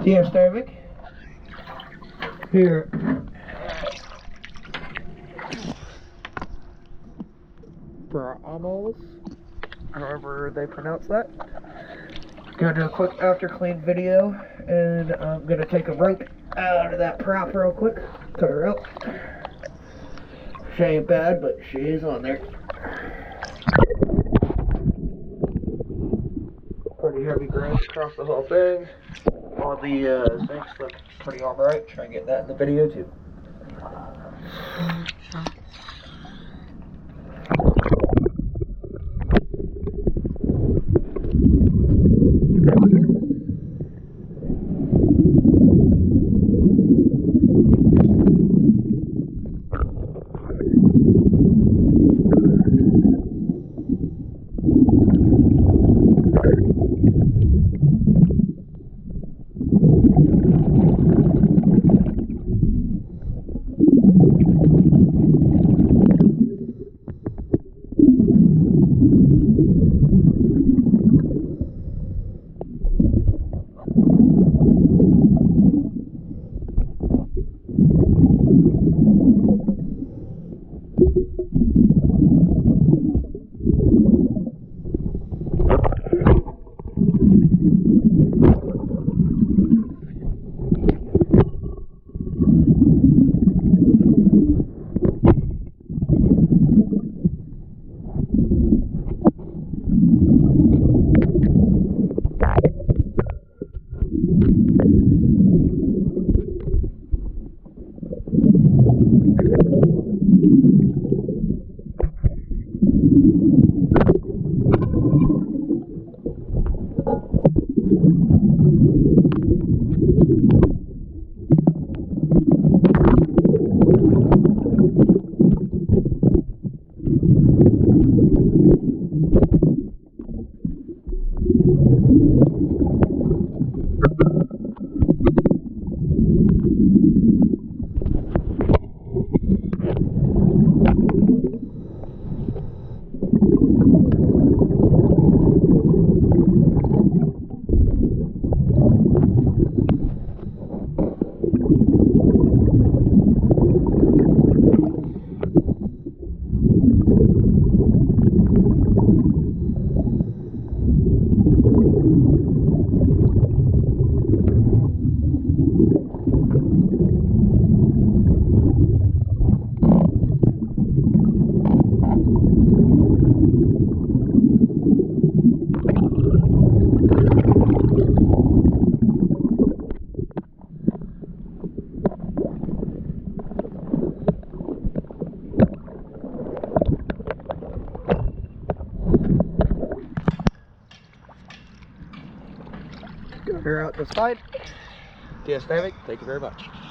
Diastamic. Here. Bramasole, however they pronounce that. Gonna do a quick after clean video, and I'm gonna take a rope out of that prop real quick. Cut her out. She ain't bad, but she is on there. Pretty heavy grains across the whole thing. All the zincs look pretty alright. Try and get that in the video too. Got her out the side. Diastamic, thank you very much.